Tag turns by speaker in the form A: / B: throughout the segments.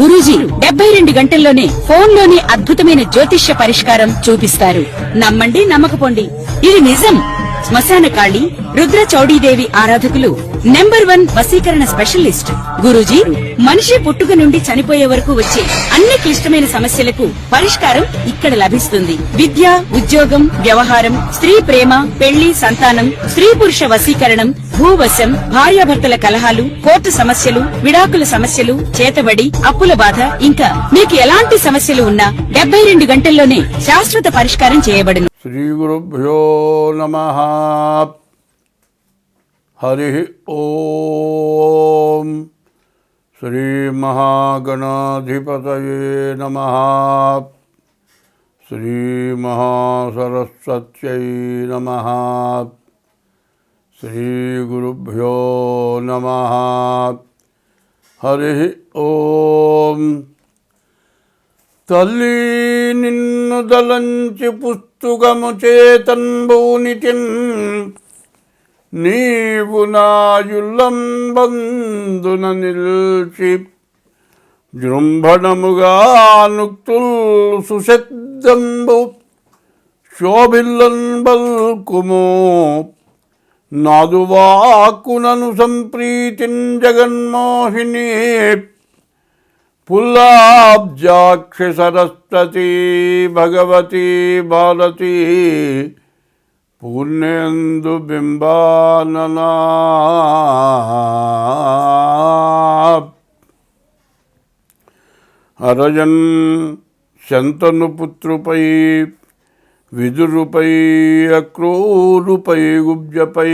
A: గురూజీ 72 గంటల్లోనే ఫోన్లోనే అద్భుతమైన జ్యోతిష్య పరిష్కారం చూపిస్తారు. నమ్మండి, నమ్మకపోండి, ఇది నిజం. శ్మశాన కాళి రుద్ర చౌడీదేవి ఆరాధకులు నంబర్ 1 వశీకరణ స్పెషలిస్ట్. గురూజీ మనిషి పుట్టుక నుండి చనిపోయే వరకు వచ్చే అన్ని క్లిష్టమైన సమస్యలకు పరిష్కారం ఇక్కడ లభిస్తుంది. విద్య, ఉద్యోగం, వ్యవహారం, స్త్రీ ప్రేమ, పెళ్లి, సంతానం, స్త్రీ పురుష వశీకరణం, భూవశం, భార్యాభర్తల కలహాలు, కోర్టు సమస్యలు, విడాకుల సమస్యలు, చేతబడి, అప్పుల బాధ, ఇంకా మీకు ఎలాంటి సమస్యలు ఉన్నా 72 గంటల్లోనే శాశ్వత పరిష్కారం చేయబడును.
B: శ్రీ గురుభ్యో నమః. హరి ఓం. శ్రీ మహాగణాధిపతయే నమః. శ్రీ మహాసరస్వత్యై నమః. శ్రీ గురుభ్యో నమః. హరి ఓం. తల్లి నిన్ను దలంచి పుస్తుకము చేతన్బూనితిన్, నీవు నాయుల్లంబందున నిల్చి జృంభణముగా నుక్తుల్ సుశబ్దంబు శోభిల్లన్ బల్కుమో నాదువాకునను సంప్రీతిన్ జగన్మోహిని పుల్లాబ్జాక్షి సరస్వతి భగవతి భారతి పూర్ణేందు బింబాననా. అరజన్ శంతను పుత్రుపై విదురుపై అక్రూరుపై గుబ్జపై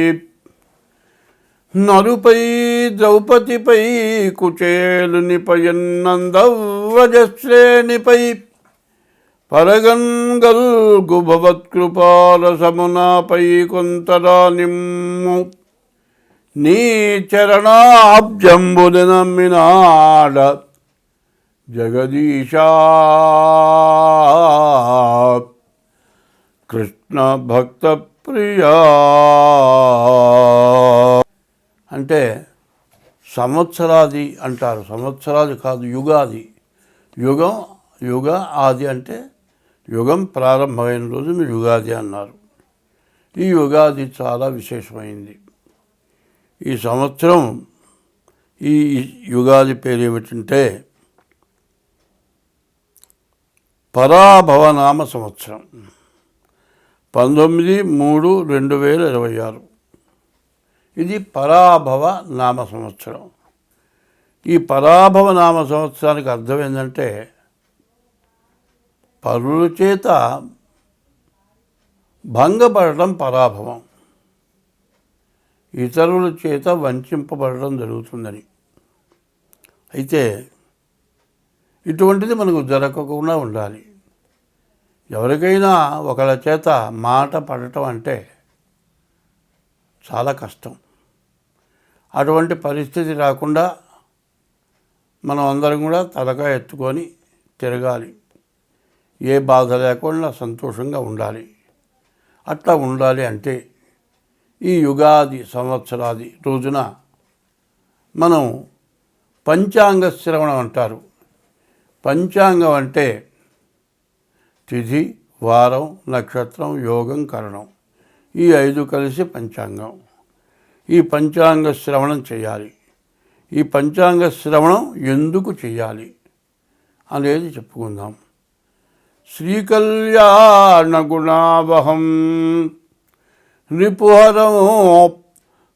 B: నరుపై ద్రౌపదిపై కుచేలునిపయన్నందవ్రజశ్రేణిపై పరగంగల్గు భవత్కృపారసమునాపై కొంతరా నిమ్ము నీ చరణాబ్జంబుని నమ్మినాడ జగదీశా. కృష్ణ భక్త ప్రియా అంటే సంవత్సరాది అంటారు. సంవత్సరాది కాదు, యుగాది. యుగ ఆది అంటే యుగం ప్రారంభమైన రోజును యుగాది అన్నారు. ఈ యుగాది చాలా విశేషమైంది. ఈ సంవత్సరం, ఈ యుగాది పేరు ఏమిటంటే పరాభవనామ సంవత్సరం. 19/3/2026 ఇది పరాభవ నామ సంవత్సరం. ఈ పరాభవ నామ సంవత్సరానికి అర్థం ఏంటంటే పరుల చేత భంగపడటం పరాభవం, ఇతరుల చేత వంచింపబడటం జరుగుతుందని. అయితే ఇటువంటిది మనకు జరగకుండా ఉండాలి. ఎవరికైనా ఒకళ్ళ చేత మాట పడటం అంటే చాలా కష్టం. అటువంటి పరిస్థితి రాకుండా మనం అందరం కూడా తలకాయ ఎత్తుకొని తిరగాలి. ఏ బాధ లేకుండా సంతోషంగా ఉండాలి. అట్లా ఉండాలి అంటే ఈ యుగాది సంవత్సరాది రోజున మనం పంచాంగ శ్రవణం అంటారు. పంచాంగం అంటే తిథి, వారం, నక్షత్రం, యోగం, కరణం, ఈ 5 కలిసి పంచాంగం. ఈ పంచాంగ శ్రవణం చేయాలి. ఈ పంచాంగ శ్రవణం ఎందుకు చేయాలి అనేది చెప్పుకుందాం. శ్రీకళ్యాణ గుణావహం రిపుహరం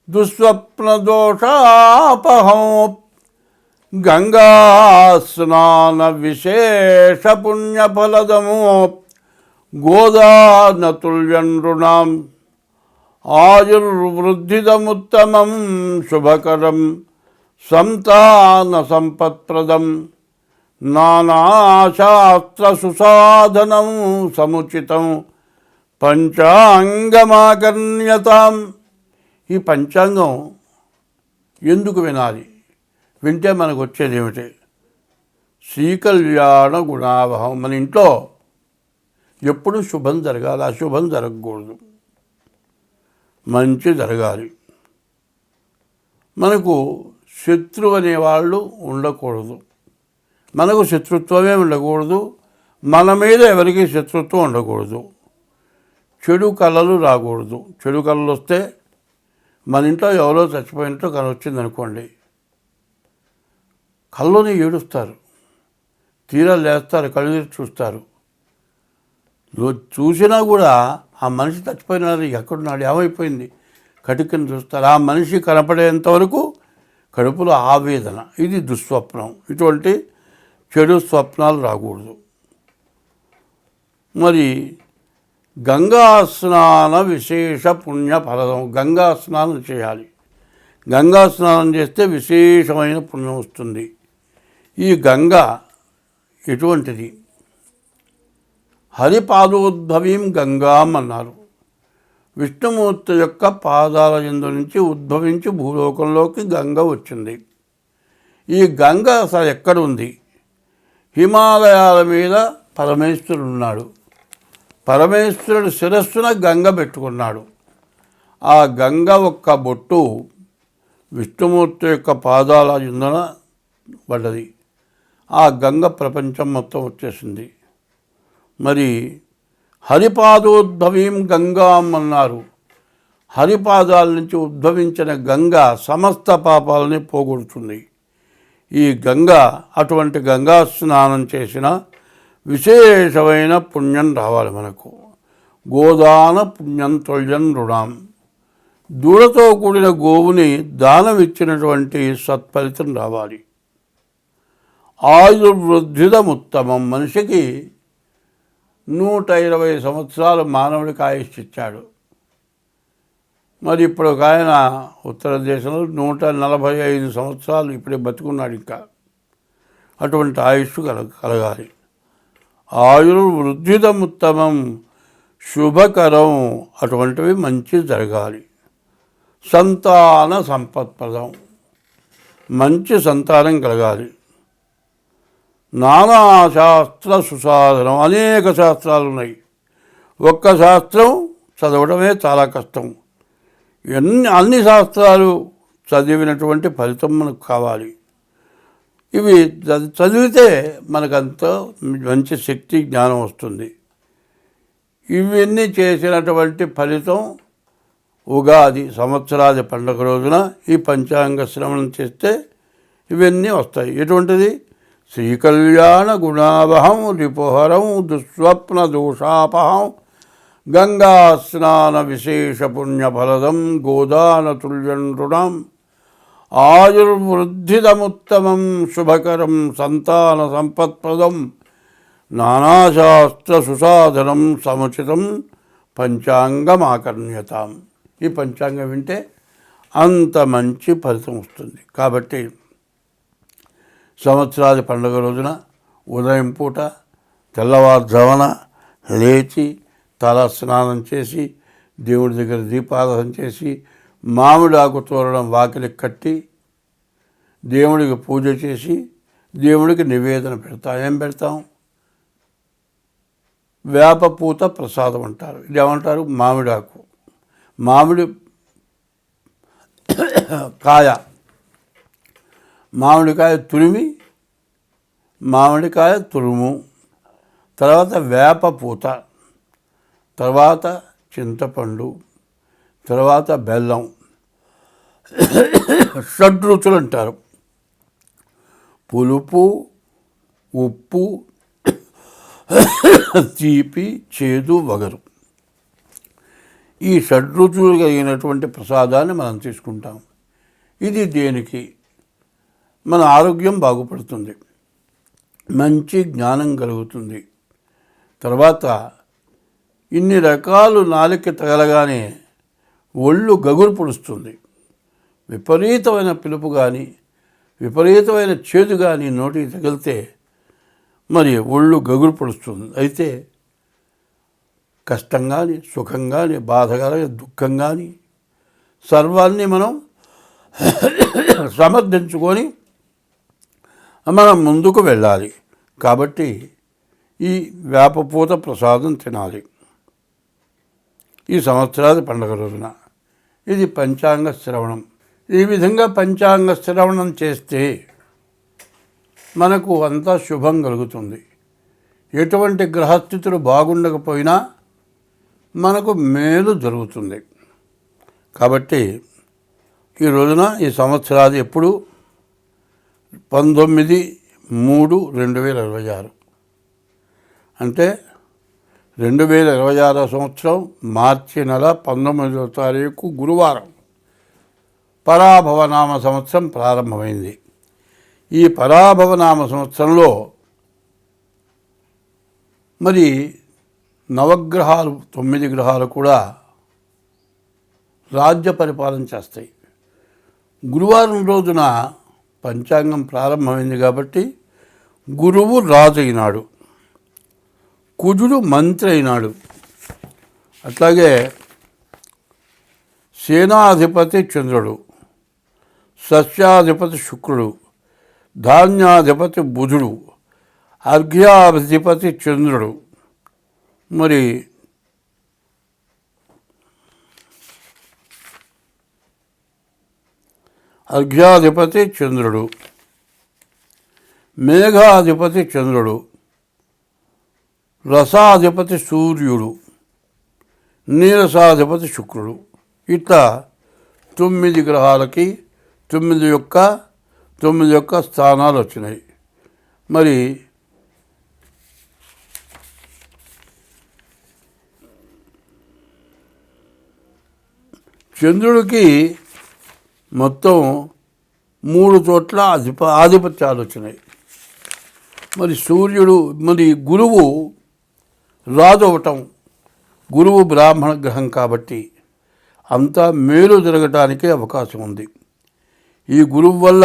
B: దుస్వప్న దోషాపహం గంగా స్నాన విశేష పుణ్యఫలదము గోదానతుల్యం నృణాం ఆయుర్వృద్ధిదముత్తమం శుభకరం సంతాన సంపత్ప్రదం నానాశాస్త్ర సుసాధనం సముచితం పంచాంగమాకర్ణ్యతాం. ఈ పంచాంగం ఎందుకు వినాలి? వింటే మనకు వచ్చేది ఏమిటి? శ్రీకళ్యాణ గుణావహం. మన ఇంట్లో ఎప్పుడు శుభం జరగాలి, అశుభం జరగకూడదు, మంచి జరగాలి. మనకు శత్రువు అనేవాళ్ళు ఉండకూడదు. మనకు శత్రుత్వమే ఉండకూడదు, మన మీద ఎవరికి శత్రుత్వం ఉండకూడదు, చెడు కళలు రాకూడదు. చెడు కళలు వస్తే మన ఇంట్లో ఎవరో చచ్చిపోయినట్టు కళ వచ్చిందనుకోండి, కళ్ళని ఏడుస్తారు, తీరా లేస్తారు, కళ్ళు తెరిచి చూస్తారు. చూసినా కూడా ఆ మనిషి చచ్చిపోయినాడు, ఎక్కడున్నాడు, ఏమైపోయింది, కటికని చూస్తారు. ఆ మనిషి కనపడేంత వరకు కడుపులో ఆవేదన. ఇది దుస్వప్నం. ఇటువంటి చెడు స్వప్నాలు రాకూడదు. మరి గంగా స్నాన విశేష పుణ్య ఫలదం. గంగా స్నానం చేయాలి. గంగా స్నానం చేస్తే విశేషమైన పుణ్యం వస్తుంది. ఈ గంగ ఎటువంటిది? హరిపాదోద్భవీం గంగాం అన్నారు. విష్ణుమూర్తి యొక్క పాదాల యందు నుంచి ఉద్భవించి భూలోకంలోకి గంగ వచ్చింది. ఈ గంగ అసలు ఎక్కడ ఉంది? హిమాలయాల మీద పరమేశ్వరుడు ఉన్నాడు. పరమేశ్వరుడు శిరస్సున గంగ పెట్టుకున్నాడు. ఆ గంగ ఒక్క బొట్టు విష్ణుమూర్తి యొక్క పాదాల యందున పడ్డది. ఆ గంగ ప్రపంచం మొత్తం వచ్చేసింది. మరి హరిపాదోద్భవీం గంగాం అన్నారు. హరిపాదాల నుంచి ఉద్భవించిన గంగ సమస్త పాపాలని పోగొడుతుంది. ఈ గంగ అటువంటి గంగా స్నానం చేసిన విశేషమైన పుణ్యం రావాలి మనకు. గోదాన పుణ్యం తొల్యం రుణాం. దూడతో కూడిన గోవుని దానం ఇచ్చినటువంటి సత్ఫలితం రావాలి. ఆయుర్వృద్ధిదముత్తమం. మనిషికి 120 సంవత్సరాలు మానవుడికి ఆయుష్ ఇచ్చాడు. మరి ఇప్పుడు ఒక ఆయన ఉత్తర దేశంలో 145 సంవత్సరాలు ఇప్పుడే బతుకున్నాడు. ఇంకా అటువంటి ఆయుష్ కలగాలి. ఆయుర్వృద్ధిదముత్తమం శుభకరం. అటువంటివి మంచి జరగాలి. సంతాన సంపత్ప్రదం. మంచి సంతానం కలగాలి. నానాశాస్త్ర సుసాధనం. అనేక శాస్త్రాలు ఉన్నాయి. ఒక్క శాస్త్రం చదవడమే చాలా కష్టం. అన్ని శాస్త్రాలు చదివినటువంటి ఫలితం మనకు కావాలి. ఇవి చదివితే మనకంత మంచి శక్తి జ్ఞానం వస్తుంది. ఇవన్నీ చేసినటువంటి ఫలితం ఉగాది సంవత్సరాది పండుగ రోజున ఈ పంచాంగ శ్రవణం చేస్తే ఇవన్నీ వస్తాయి. ఎటువంటిది? శ్రీకళ్యాణ గుణావహం రిపుహరం దుస్వప్న దోషాపహం గంగా స్నాన విశేష పుణ్యఫలదం గోదాన తుల్యం రుణం ఆయుర్వృద్ధిదముత్తమం శుభకరం సంతాన సంపత్ప్రదం నానాశాస్త్ర సుసాధనం సముచితం పంచాంగమాకర్ణ్యతాం. ఈ పంచాంగం వింటే అంత మంచి ఫలితం వస్తుంది. కాబట్టి సంవత్సరాది పండుగ రోజున ఉదయం పూట తెల్లవారుజామున లేచి తల స్నానం చేసి దేవుడి దగ్గర దీపారాధన చేసి మామిడి ఆకు తోరణం వాకిలికి కట్టి దేవుడికి పూజ చేసి దేవుడికి నివేదన పెడతాం. ఏం పెడతాం? వేపపూత ప్రసాదం అంటారు. ఇది ఏమంటారు? మామిడాకు, మామిడి కాయ, మామిడికాయ తురిమి, మామిడికాయ తురుము, తర్వాత వేపపూత, తర్వాత చింతపండు, తర్వాత బెల్లం, షడ్రుచులు అంటారు. పులుపు, ఉప్పు, తీపి, చేదు, వగరు. ఈ షడ్రుచులు కలిగినటువంటి ప్రసాదాన్ని మనం తీసుకుంటాం. ఇది దేనికి? మన ఆరోగ్యం బాగుపడుతుంది, మంచి జ్ఞానం కలుగుతుంది. తర్వాత ఇన్ని రకాలు నాలుక తగలగానే ఒళ్ళు గగురు పొడుస్తుంది. విపరీతమైన పిలుపు కానీ విపరీతమైన చేదు కానీ నోటికి తగిలితే మరి ఒళ్ళు గగురు పొడుస్తుంది. అయితే కష్టం కానీ సుఖం కానీ బాధ కానీ దుఃఖం కానీ సర్వాన్ని మనం సమర్థించుకొని మనం ముందుకు వెళ్ళాలి. కాబట్టి ఈ వేపపూత ప్రసాదం తినాలి ఈ సంవత్సరాది పండుగ రోజున. ఇది పంచాంగ శ్రవణం. ఈ విధంగా పంచాంగ శ్రవణం చేస్తే మనకు అంతా శుభం కలుగుతుంది. ఎటువంటి గ్రహస్థితులు బాగుండకపోయినా మనకు మేలు జరుగుతుంది. కాబట్టి ఈ రోజున ఈ సంవత్సరాది ఎప్పుడు 19/3/2026 అంటే 2026 సంవత్సరం మార్చి నెల 19వ తారీఖు గురువారం పరాభవనామ సంవత్సరం ప్రారంభమైంది. ఈ పరాభవనామ సంవత్సరంలో మరి నవగ్రహాలు 9 గ్రహాలు కూడా రాజ్య పరిపాలన చేస్తాయి. గురువారం రోజున పంచాంగం ప్రారంభమైంది కాబట్టి గురువు రాజు అయినాడు, కుజుడు మంత్రి అయినాడు, అట్లాగే సేనాధిపతి చంద్రుడు, సస్యాధిపతి శుక్రుడు, ధాన్యాధిపతి బుధుడు, అర్ఘ్యాధిపతి చంద్రుడు, మరి అర్ఘ్యాధిపతి చంద్రుడు, మేఘాధిపతి చంద్రుడు, రసాధిపతి సూర్యుడు, నీరసాధిపతి శుక్రుడు, ఇట్లా 9 గ్రహాలకి 9 యొక్క స్థానాలు వచ్చినాయి. మరి చంద్రుడికి మొత్తం 3 చోట్ల ఆధిపత్యాలు వచ్చినాయి. మరి సూర్యుడు, మరి గురువు రాజు అవటం, గురువు బ్రాహ్మణ గ్రహం కాబట్టి అంతా మేలు జరగటానికి అవకాశం ఉంది. ఈ గురువు వల్ల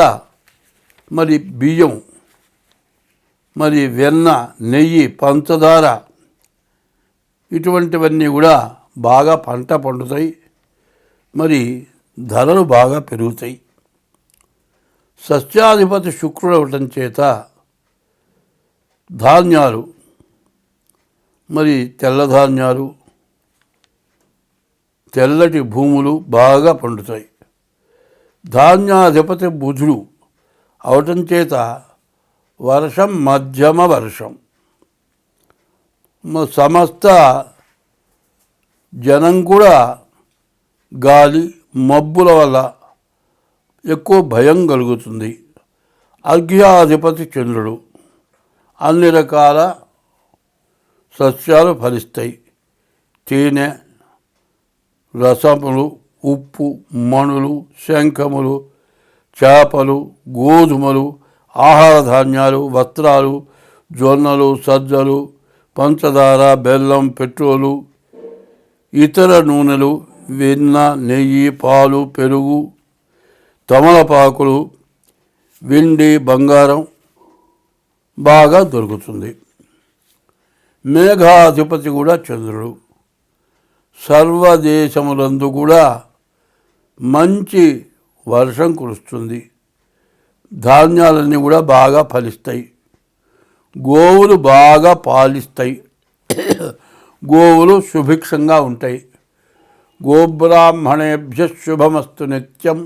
B: మరి బియ్యం, మరి వెన్న, నెయ్యి, పంచదార ఇటువంటివన్నీ కూడా బాగా పంట పండుతాయి. మరి ధరలు బాగా పెరుగుతాయి. సస్యాధిపతి శుక్రుడు అవటం చేత ధాన్యాలు, మరి తెల్లధాన్యాలు, తెల్లటి భూములు బాగా పండుతాయి. ధాన్యాధిపతి బుధుడు అవటం చేత వర్షం, మధ్యమ వర్షం, సమస్త జనం కూడా గాలి, మబ్బుల వల్ల ఎక్కువ భయం కలుగుతుంది. అర్ఘ్యాధిపతి చంద్రుడు, అన్ని రకాల సస్యాలు ఫలిస్తాయి. తేనె, రసములు, ఉప్పు, మణులు, శంఖములు, చేపలు, గోధుమలు, ఆహార ధాన్యాలు, వస్త్రాలు, జొన్నలు, సజ్జలు, పంచదార, బెల్లం, పెట్రోలు, ఇతర నూనెలు, వెన్న, నెయ్యి, పాలు, పెరుగు, తమలపాకులు, వెండి, బంగారం బాగా దొరుకుతుంది. మేఘాధిపతి కూడా చంద్రుడు. సర్వదేశములందు కూడా మంచి వర్షం కురుస్తుంది. ధాన్యాలన్నీ కూడా బాగా ఫలిస్తాయి. గోవులు బాగా పాలిస్తాయి. గోవులు సుభిక్షంగా ఉంటాయి. గోబ్రాహ్మణేభ్య శుభమస్తు నిత్యం,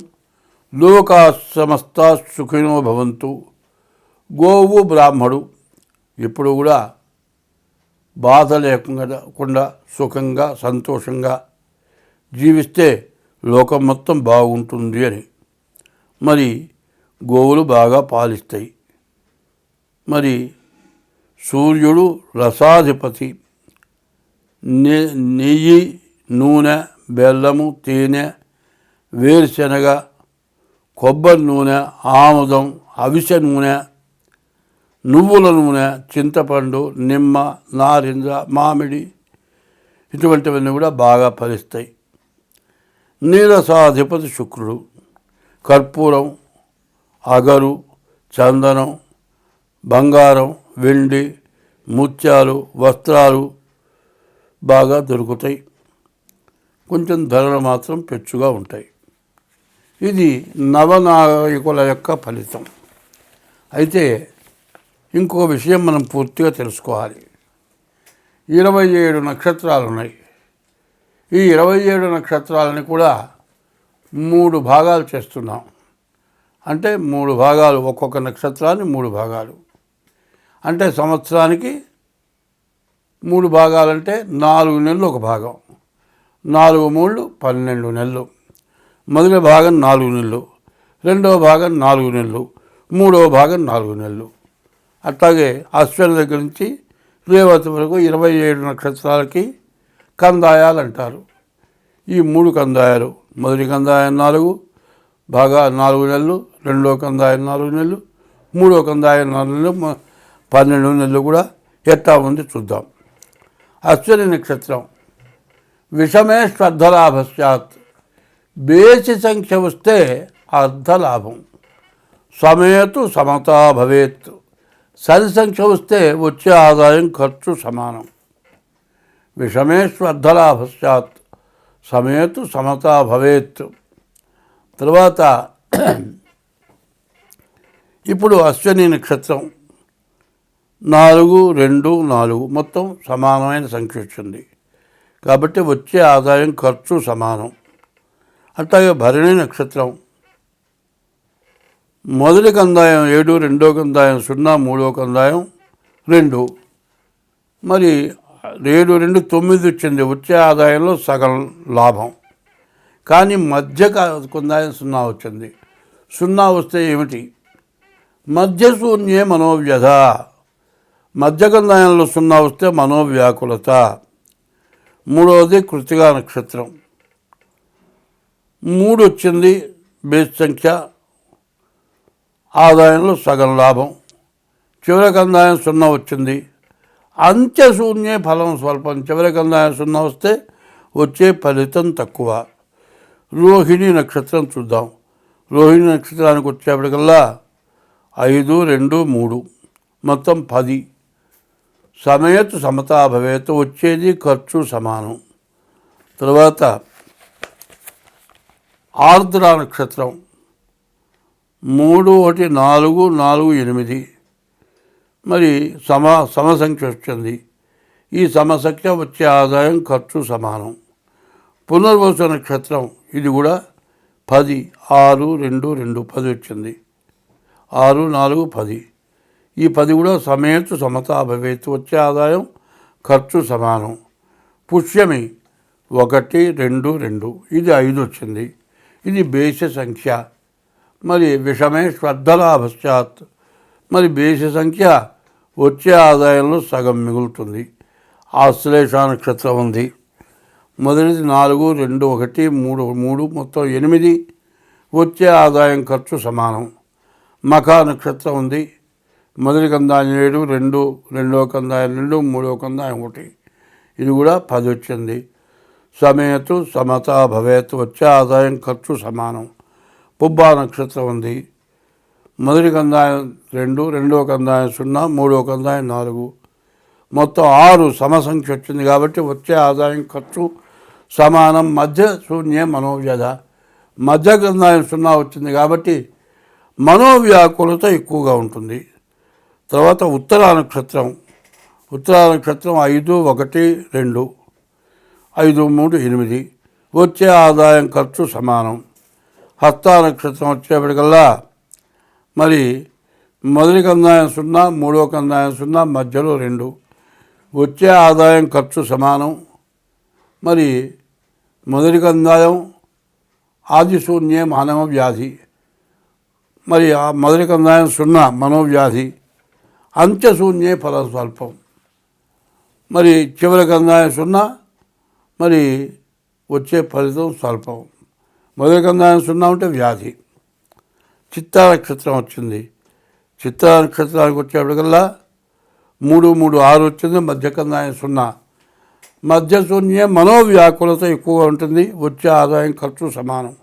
B: లోకా సమస్తా సుఖినో భవంతు. గోవు బ్రాహ్మడు ఎప్పుడు కూడా బాధ లేకుండా సుఖంగా సంతోషంగా జీవిస్తే లోకం మొత్తం బాగుంటుంది అని. మరి గోవులు బాగా పాలిస్తాయి. మరి సూర్యుడు రసాధిపతి. నెయ్యి, నూనె, బెల్లము, తేనె, వేరుశనగ, కొబ్బరి నూనె, ఆముదం, అవిసె నూనె, నువ్వుల నూనె, చింతపండు, నిమ్మ, నారింజ, మామిడి ఇటువంటివన్నీ కూడా బాగా ఫలిస్తాయి. నీరసాధిపతి శుక్రుడు. కర్పూరం, అగరు, చందనం, బంగారం, వెండి, ముత్యాలు, వస్త్రాలు బాగా దొరుకుతాయి. కొంచెం ధరలు మాత్రం పెచ్చుగా ఉంటాయి. ఇది నవనాయకుల యొక్క ఫలితం. అయితే ఇంకో విషయం మనం పూర్తిగా తెలుసుకోవాలి. 27 నక్షత్రాలు ఉన్నాయి. ఈ 27 నక్షత్రాలని కూడా 3 భాగాలు చేస్తున్నాం. అంటే 3 భాగాలు, ఒక్కొక్క నక్షత్రాన్ని 3 భాగాలు. అంటే సంవత్సరానికి 3 భాగాలంటే 4 నెలలు ఒక భాగం. 4 3 12 నెలలు. మొదటి భాగం 4 నెలలు, రెండవ భాగం 4 నెలలు, మూడవ భాగం 4 నెలలు. అట్లాగే అశ్విని దగ్గర నుంచి రేవతి వరకు 27 నక్షత్రాలకి కందాయాలు అంటారు. ఈ 3 కందాయాలు, మొదటి కందాయం 4 నెలలు, రెండో కందాయం 4 నెలలు, మూడో కందాయం 4 నెలలు, 12 నెలలు కూడా ఎట్టా ఉంది చూద్దాం. అశ్విని నక్షత్రం విషమే శ్రద్ధలాభస్యాత్. బేసి సంఖ్య వస్తే అర్ధలాభం. సమేతు సమతా భవేత్. సరి సంఖ్య వస్తే వచ్చే ఆదాయం ఖర్చు సమానం. విషమేష్వర్ధలాభస్యాత్ సమేతు సమతా భవేత్. తర్వాత ఇప్పుడు అశ్విని నక్షత్రం 4 2 4 మొత్తం సమానమైన సంఖ్య వచ్చింది కాబట్టి వచ్చే ఆదాయం ఖర్చు సమానం. అట్లాగే భరణి నక్షత్రం మొదటి కందాయం 7, రెండో కందాయం 0, మూడో కందాయం 2. మరి 7 2 9 వచ్చింది. వచ్చే ఆదాయంలో సగం లాభం. కానీ మధ్య కందాయం 0 వచ్చింది. 0 వస్తే ఏమిటి? మధ్య శూన్యే మనోవ్యధ. మధ్య కందాయంలో 0 వస్తే మనోవ్యాకులత. మూడవది కృత్తికా నక్షత్రం 3 వచ్చింది. బేస్ సంఖ్య, ఆదాయంలో సగం లాభం. చివరి కందాయం 0 వచ్చింది. అంత్యశూన్యే ఫలం స్వల్పం. చివరి కందాయం 0 వస్తే వచ్చే ఫలితం తక్కువ. రోహిణి నక్షత్రం చూద్దాం. రోహిణి నక్షత్రానికి వచ్చేప్పటికల్లా 5 2 3 మొత్తం 10. సమేతు సమతా భవేత్. వచ్చేది ఖర్చు సమానం. తర్వాత ఆర్ద్ర నక్షత్రం 3 1 4 4 8. మరి సమసంఖ్య వచ్చింది. ఈ సమసంఖ్య వచ్చే ఆదాయం ఖర్చు సమానం. పునర్వసు నక్షత్రం ఇది కూడా 10 6 2 2 10 వచ్చింది. 6 4 10. ఈ 10 కూడా సమేతు సమతా భవేత్. వచ్చే ఆదాయం ఖర్చు సమానం. పుష్యమి 1 2 2. ఇది 5 వచ్చింది. ఇది బేసి సంఖ్య. మరి విషమే శ్రద్ధలాభశ్చాత్. మరి బేసి సంఖ్య వచ్చే ఆదాయంలో సగం మిగులుతుంది. ఆశ్లేష నక్షత్రం ఉంది. మొదటిది 4 2 1 3 3 మొత్తం 8. వచ్చే ఆదాయం ఖర్చు సమానం. మఖా నక్షత్రం ఉంది. మొదటి కందాయం 7 2, రెండో కందాయం 2, మూడో కందాయం 1. ఇది కూడా 10 వచ్చింది. సమేతు సమతా భవేత్. వచ్చే ఆదాయం ఖర్చు సమానం. పుబ్బా నక్షత్రం ఉంది. మొదటి కందాయం 2, రెండో కందాయం 0, మూడో కందాయం 4. మొత్తం 6 సమసంఖ్య వచ్చింది కాబట్టి వచ్చే ఆదాయం ఖర్చు సమానం. మధ్య శూన్యే మనోవ్యధ. మధ్య కందాయం 0 వచ్చింది కాబట్టి మనోవ్యాకులత ఎక్కువగా ఉంటుంది. తర్వాత ఉత్తరా నక్షత్రం 5 1 2, 5 3 8. వచ్చే ఆదాయం ఖర్చు సమానం. హస్త నక్షత్రం వచ్చేప్పటికల్లా మరి మొదటి కందాయం 0, మూడో కందాయం 0, మధ్యలో 2. వచ్చే ఆదాయం ఖర్చు సమానం. మరి మొదటి కందాయం ఆదిశూన్యే మానవ వ్యాధి. మరి ఆ మొదటి కందాయం 0 మనోవ్యాధి. అంత్యశూన్యే ఫలం స్వల్పం. మరి చివరి కందాయం 0, మరి వచ్చే ఫలితం స్వల్పం. మొదటి కందాయం 0 ఉంటే వ్యాధి. చిత్తా నక్షత్రం వచ్చింది. చిత్తా నక్షత్రానికి వచ్చేప్పటికల్లా 3 3 6 వచ్చింది. మధ్య కందాయం 0. మధ్య శూన్య మనోవ్యాకులత ఎక్కువగా ఉంటుంది. వచ్చే ఆదాయం ఖర్చు సమానం.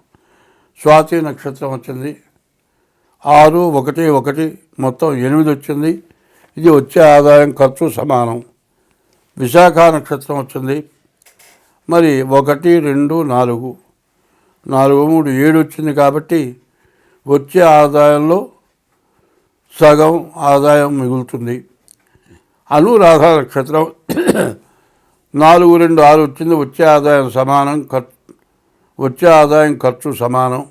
B: స్వాతి నక్షత్రం వచ్చింది. 6 1 1 మొత్తం 8 వచ్చింది. ఇది వచ్చే ఆదాయం ఖర్చు సమానం. విశాఖ నక్షత్రం వచ్చింది. మరి 1 2 4 4 3 7 వచ్చింది కాబట్టి వచ్చే ఆదాయంలో సగం ఆదాయం మిగులుతుంది. అనురాధ నక్షత్రం 4 2 6 వచ్చింది. వచ్చే ఆదాయం సమానం. వచ్చే ఆదాయం ఖర్చు సమానం.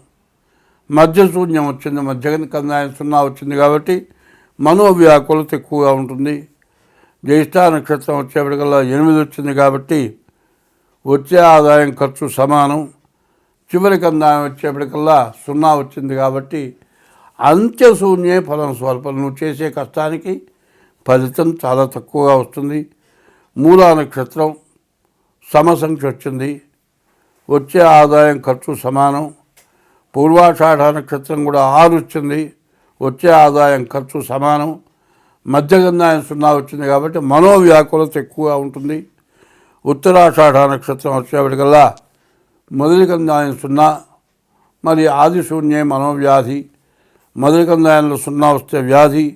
B: మధ్య శూన్యం వచ్చింది, మధ్య కందాయం 0 వచ్చింది కాబట్టి మనోవ్యాకులత ఎక్కువగా ఉంటుంది. జ్యేష్ఠ నక్షత్రం వచ్చేప్పటికల్లా 8 వచ్చింది కాబట్టి వచ్చే ఆదాయం ఖర్చు సమానం. చివరి కందాయం వచ్చేప్పటికల్లా 0 వచ్చింది కాబట్టి అంత్యశూన్యే ఫలం స్వల్పం. నువ్వు చేసే కష్టానికి ఫలితం చాలా తక్కువగా వస్తుంది. మూలా నక్షత్రం సమసంఖ్య వచ్చింది, వచ్చే ఆదాయం ఖర్చు సమానం. పూర్వాషాఢ నక్షత్రం కూడా 6 వచ్చింది, వచ్చే ఆదాయం ఖర్చు సమానం. మధ్యగంధాయం 0 వచ్చింది కాబట్టి మనోవ్యాకులత ఎక్కువగా ఉంటుంది. ఉత్తరాషాఢ నక్షత్రం వచ్చేప్పటికల్లా మొదటి కందాయం 0, మరి ఆది శూన్యే మనోవ్యాధి. మొదటి కందాయంలో 0 వస్తే వ్యాధి.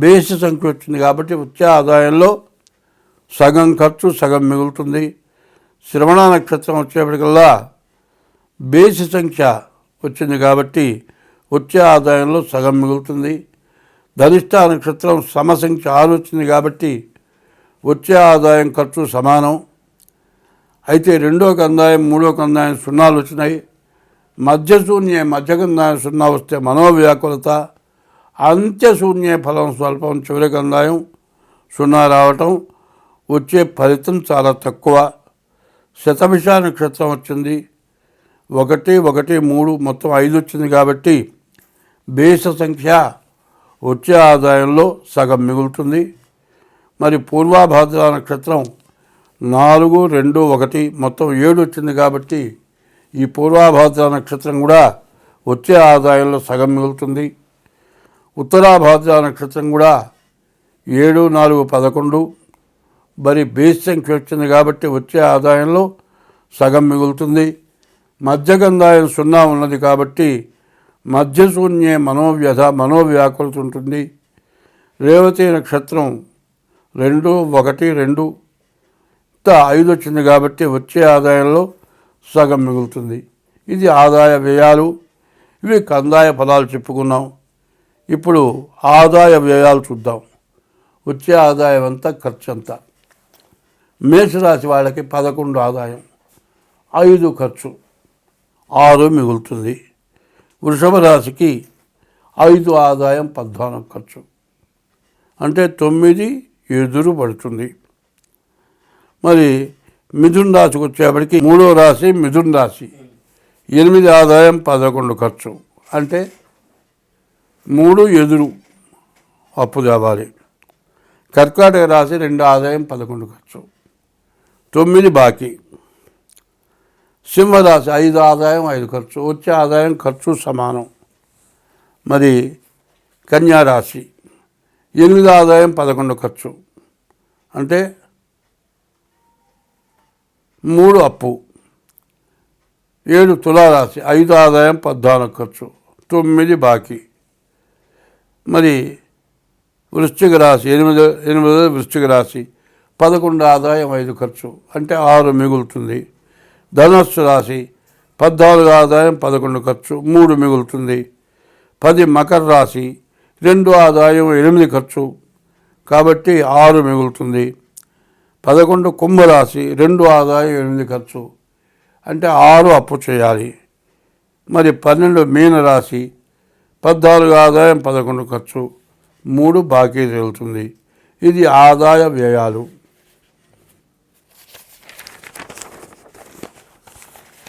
B: బేసి సంఖ్య వచ్చింది కాబట్టి వచ్చే ఆదాయంలో సగం ఖర్చు సగం మిగులుతుంది. శ్రవణ నక్షత్రం వచ్చేప్పటికల్లా బేసి సంఖ్య వచ్చింది కాబట్టి వచ్చే ఆదాయంలో సగం మిగులుతుంది. ధనిష్ట నక్షత్రం సమసంఖ్య 6 వచ్చింది కాబట్టి వచ్చే ఆదాయం ఖర్చు సమానం. అయితే రెండో కందాయం మూడో కందాయం 0 వచ్చినాయి. మధ్యశూన్యే మధ్యకందాయం 0 వస్తే మనోవ్యాకులత. అంత్యశూన్యే ఫలం స్వల్పం. చివరి కందాయం 0 రావటం, వచ్చే ఫలితం చాలా తక్కువ. శతభిష నక్షత్రం వచ్చింది, 1, 1, 3 మొత్తం 5 వచ్చింది కాబట్టి బేస సంఖ్య వచ్చే ఆదాయంలో సగం మిగులుతుంది. మరి పూర్వాభాద్ర నక్షత్రం 4, 2, 1 మొత్తం 7 వచ్చింది కాబట్టి ఈ పూర్వాభాద్ర నక్షత్రం కూడా వచ్చే ఆదాయంలో సగం మిగులుతుంది. ఉత్తరాభాద్ర నక్షత్రం కూడా 7, 4, 11 మరి బేస్ సంఖ్య వచ్చింది కాబట్టి వచ్చే ఆదాయంలో సగం మిగులుతుంది. మధ్యగంధాయం 0 ఉన్నది కాబట్టి మధ్యశూన్యే మనోవ్యాకులత ఉంటుంది. రేవతి నక్షత్రం 2, 1, 2 5 వచ్చింది కాబట్టి వచ్చే ఆదాయంలో సగం మిగులుతుంది. ఇది ఆదాయ వ్యయాలు. ఇవి కందాయ ఫలాలు చెప్పుకున్నాం. ఇప్పుడు ఆదాయ వ్యయాలు చూద్దాం. వచ్చే ఆదాయం అంతా ఖర్చు అంతా. మేషరాశి వాళ్ళకి 11 ఆదాయం, 5 ఖర్చు, 6 మిగులుతుంది. వృషభ రాశికి 5 ఆదాయం, 14 ఖర్చు, అంటే 9 ఎదురు పడుతుంది. మరి మిథున్ రాశికి వచ్చేప్పటికి 3వ రాశి మిథున్ రాశి, 8 ఆదాయం, 11 ఖర్చు, అంటే 3 ఎదురు అప్పు తేవాలి. కర్కాటక రాశి 2 ఆదాయం, 11 ఖర్చు, 9 బాకీ. సింహరాశి 5 ఆదాయం, 5 ఖర్చు, వచ్చే ఆదాయం ఖర్చు సమానం. మరి కన్యారాశి 8 ఆదాయం, 11 ఖర్చు, అంటే 3 అప్పు. 7 తులారాశి 5 ఆదాయం, 14 ఖర్చు, 9 బాకీ. మరి వృశ్చిక రాశి 8 వృశ్చిక రాశి 11 ఆదాయం, 5 ఖర్చు, అంటే 6 మిగులుతుంది. ధనస్సు రాశి 14 ఆదాయం, 11 ఖర్చు, 3 మిగులుతుంది. 10 మకర రాశి 2 ఆదాయం, 8 ఖర్చు, కాబట్టి 6 మిగులుతుంది. 11 కుంభరాశి 2 ఆదాయం, 8 ఖర్చు, అంటే 6 అప్పు చేయాలి. మరి 12 మీనరాశి 14 ఆదాయం, 11 ఖర్చు, 3 బాకీ తేలుతుంది. ఇది ఆదాయ వ్యయాలు.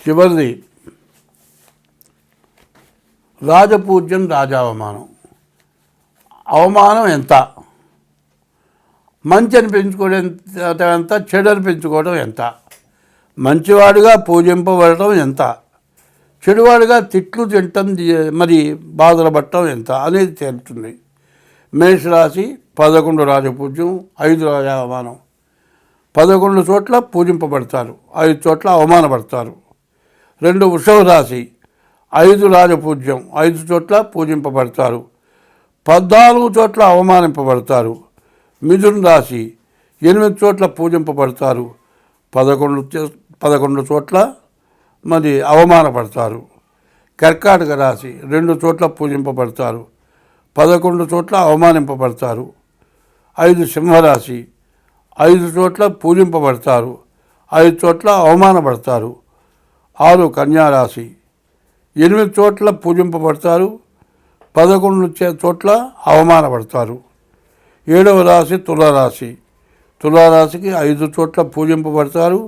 B: చివరిది రాజపూజ్యం, రాజావమానం. అవమానం ఎంత? మంచి అనిపించుకోవడం ఎంత? చెడు అనిపించుకోవడం ఎంత? మంచివాడుగా పూజింపబడటం ఎంత? చెడువాడుగా తిట్లు తింటం, మరి బాధలు పడటం ఎంత అనేది తేలుతుంది. మేషరాశి 11 రాజపూజ్యం, 5 రాజావమానం. 11 చోట్ల పూజింపబడతారు, 5 చోట్ల అవమానపడతారు. 2 వృషభ రాశి 5 రాజపూజ్యం, 5 చోట్ల పూజింపబడతారు, 14 చోట్ల అవమానింపబడతారు. మిథున రాశి 8 చోట్ల పూజింపబడతారు, 11 చోట్ల మరి అవమానపడతారు. కర్కాటక రాశి 2 చోట్ల పూజింపబడతారు, 11 చోట్ల అవమానింపబడతారు. 5 సింహరాశి 5 చోట్ల పూజింపబడతారు, 5 చోట్ల అవమానపడతారు. 6 కన్యారాశి 8 చోట్ల పూజింపబడతారు, 11 చోట్ల అవమానపడతారు. 7వ రాశి తులారాశి. తులారాశికి 5 చోట్ల పూజింపబడతారు,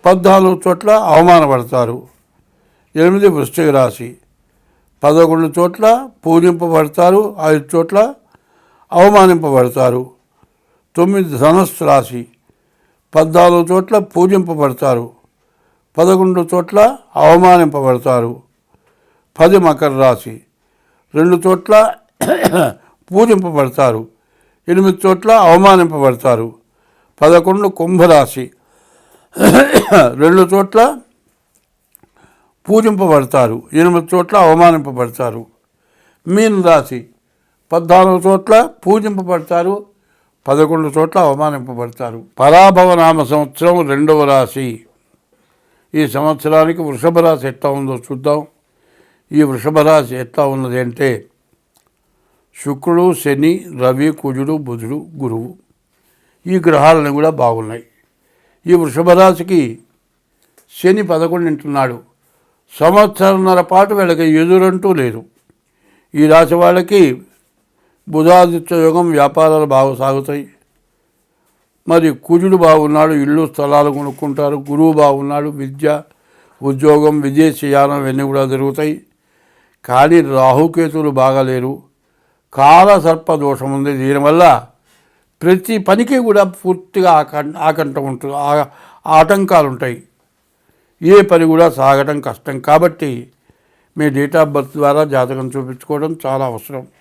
B: 14 చోట్ల అవమానపడతారు. 8 వృశ్చిక రాశి. 11 చోట్ల పూజింపబడతారు, 5 చోట్ల అవమానింపబడతారు. 9 ధనుస్సు రాశి. 14 చోట్ల పూజింపబడతారు, 11 చోట్ల అవమానింపబడతారు. 10 మకర రాశి. 2 చోట్ల పూజింపబడతారు, 8 చోట్ల అవమానింపబడతారు. 11 కుంభరాశి. 2 చోట్ల పూజింపబడతారు, 8 చోట్ల అవమానింపబడతారు. మీన రాశి. 14 చోట్ల పూజింపబడతారు, 11 చోట్ల అవమానింపబడతారు. పరాభవ నామ సంవత్సరం 2వ రాశి. ఈ సంవత్సరానికి వృషభ రాశి ఎట్లా ఉందో చూద్దాం. ఈ వృషభ రాశి ఎట్లా ఉన్నది అంటే శుక్రుడు, శని, రవి, కుజుడు, బుధుడు, గురువు ఈ గ్రహాలను కూడా బాగున్నాయి. ఈ వృషభ రాశికి శని 11 సంవత్సరంన్నర పాటు వీళ్ళకి ఎదురంటూ లేదు. ఈ రాశి వాళ్ళకి బుధాదిత్య యోగం, వ్యాపారాలు బాగా సాగుతాయి. మరి కుజుడు బాగున్నాడు, ఇల్లు స్థలాలు కొనుక్కుంటారు. గురువు బాగున్నాడు, విద్య, ఉద్యోగం, విదేశీయానం ఇవన్నీ కూడా జరుగుతాయి. కానీ రాహుకేతువులు బాగాలేరు. కాలసర్ప దోషం ఉంది. దీనివల్ల ప్రతి పనికి కూడా పూర్తిగా ఆకంఠం ఉంటుంది, ఆటంకాలు ఉంటాయి. ఏ పని కూడా సాగటం కష్టం. కాబట్టి మీ డేట్ ఆఫ్ బర్త్ ద్వారా జాతకం చూపించుకోవడం చాలా అవసరం.